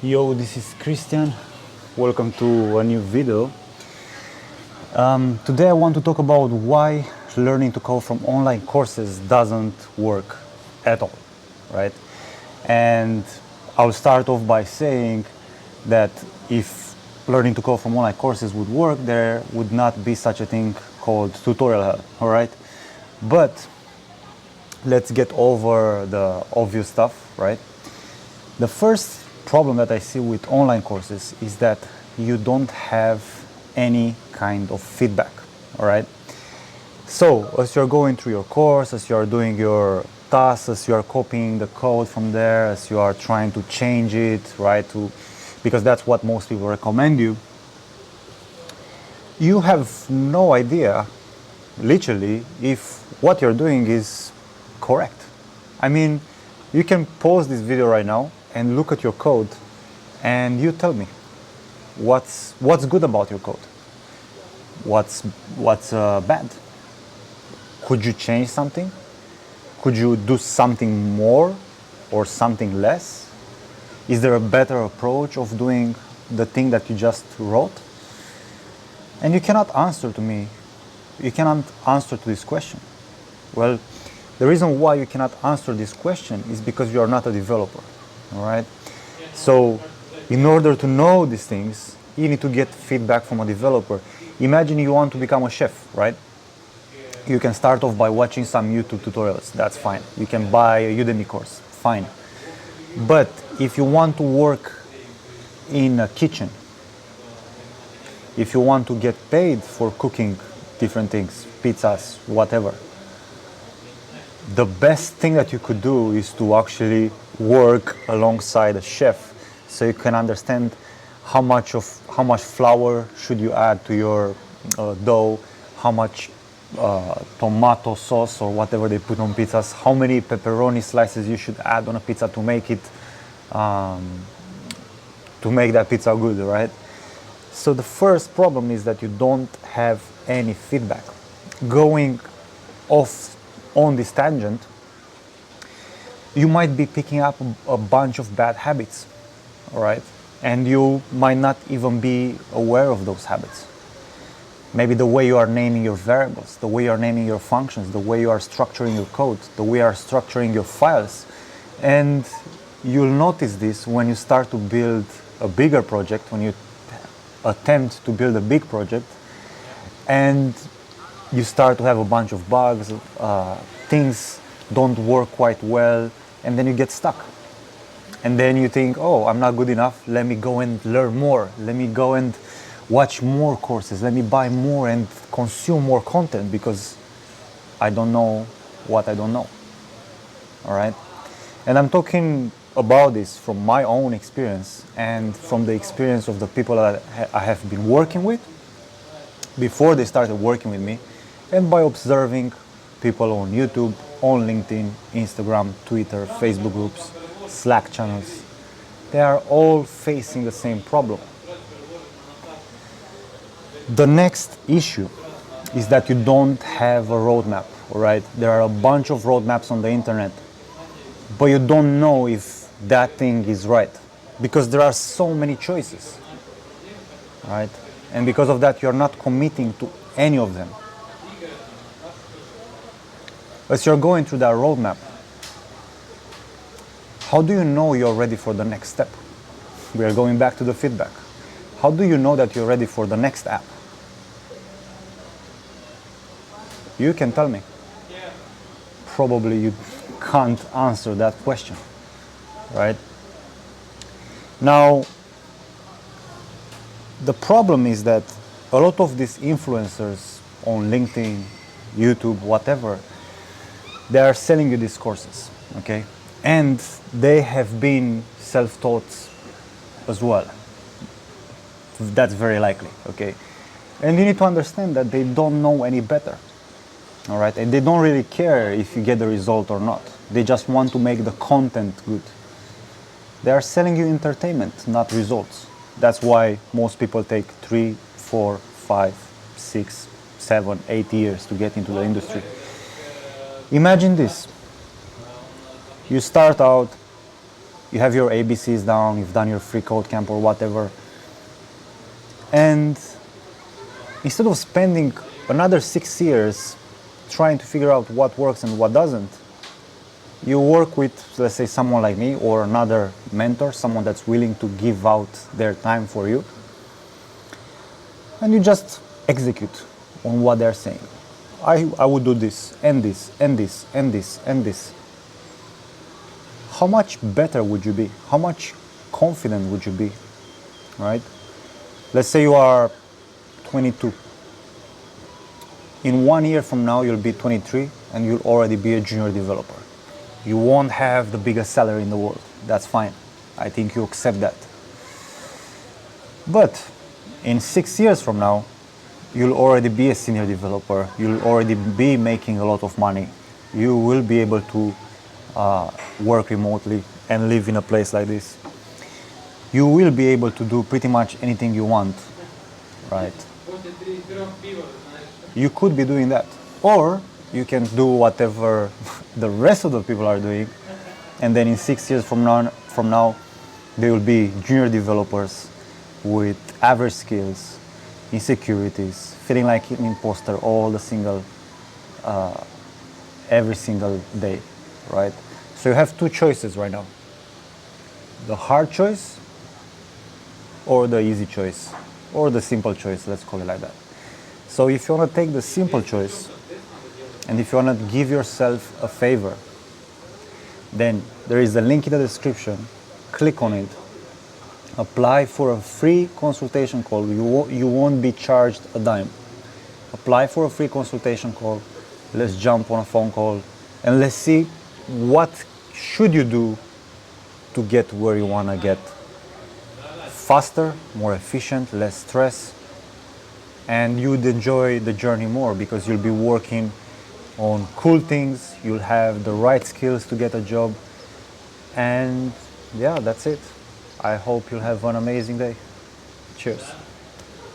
Yo, this is Christian. Welcome to a new video. Today I want to talk about why learning to code from online courses doesn't work at all, right? And I'll start off by saying that if learning to code from online courses would work, there would not be such a thing called tutorial hell, all right? But let's get over the obvious stuff, right? The first problem that I see with online courses is that you don't have any kind of feedback, all right? So as you're going through your course, as you're doing your tasks, as you are copying the code from there, as you are trying to change it, right, because that's what most people recommend you, you have no idea, literally, if what you're doing is correct. I mean, you can pause this video right now and look at your code and you tell me what's good about your code, what's bad. Could you change something? Could you do something more or something less? Is there a better approach of doing the thing that you just wrote? And you cannot answer to me. You cannot answer to this question. Well, the reason why you cannot answer this question is because you are not a developer, all right? So in order to know these things, you need to get feedback from a developer. Imagine you want to become a chef, right? You can start off by watching some YouTube tutorials, that's fine. You can buy a Udemy course, fine. But if you want to work in a kitchen, if you want to get paid for cooking different things, pizzas, whatever, the best thing that you could do is to actually work alongside a chef so you can understand how much flour should you add to your dough, how much tomato sauce or whatever they put on pizzas, how many pepperoni slices you should add on a pizza to make it to make that pizza good, right? So the first problem is that you don't have any feedback. Going off on this tangent, you might be picking up a bunch of bad habits, all right? And you might not even be aware of those habits. Maybe the way you are naming your variables, the way you are naming your functions, the way you are structuring your code, the way you are structuring your files. And you'll notice this when you start to build a bigger project, when you attempt to build a big project, and you start to have a bunch of bugs, things don't work quite well, and then you get stuck. And then you think, oh, I'm not good enough, let me go and learn more, let me go and watch more courses, let me buy more and consume more content because I don't know what I don't know, all right? And I'm talking about this from my own experience and from the experience of the people that I have been working with before they started working with me, and by observing people on YouTube, on LinkedIn, Instagram, Twitter, Facebook groups, Slack channels. They are all facing the same problem. The next issue is that you don't have a roadmap, all right? There are a bunch of roadmaps on the internet, but you don't know if that thing is right because there are so many choices, right? And because of that, you're not committing to any of them. As you're going through that roadmap, how do you know you're ready for the next step? We are going back to the feedback. How do you know that you're ready for the next app? You can tell me. Probably you can't answer that question, right? Now, the problem is that a lot of these influencers on LinkedIn, YouTube, whatever, they are selling you these courses, okay? And they have been self-taught as well. That's very likely, okay? And you need to understand that they don't know any better, all right? And they don't really care if you get the result or not. They just want to make the content good. They are selling you entertainment, not results. That's why most people take 3, 4, 5, 6, 7, 8 years to get into the industry. Imagine this. You start out, you have your ABCs down, you've done your free code camp or whatever. And instead of spending another 6 years trying to figure out what works and what doesn't, you work with, let's say, someone like me or another mentor, someone that's willing to give out their time for you, and you just execute on what they're saying. I would do this, and this, and this, and this, and this. How much better would you be? How much confident would you be, right? Let's say you are 22. In 1 year from now, you'll be 23, and you'll already be a junior developer. You won't have the biggest salary in the world. That's fine. I think you accept that. But in 6 years from now, you'll already be a senior developer. You'll already be making a lot of money. You will be able to work remotely and live in a place like this. You will be able to do pretty much anything you want, right? You could be doing that. Or you can do whatever the rest of the people are doing, and then in 6 years from now, they will be junior developers with average skills, insecurities, feeling like an imposter every single day, right? So you have two choices right now. The hard choice or the easy choice, or the simple choice, let's call it like that. So if you want to take the simple choice, and if you want to give yourself a favor, then there is a link in the description. Click on it. Apply for a free consultation call. You won't be charged a dime. Apply for a free consultation call. Let's jump on a phone call and let's see what should you do to get where you want to get. Faster, more efficient, less stress, and you'd enjoy the journey more because you'll be working on cool things, you'll have the right skills to get a job, and yeah, that's it. I hope you'll have an amazing day. Cheers.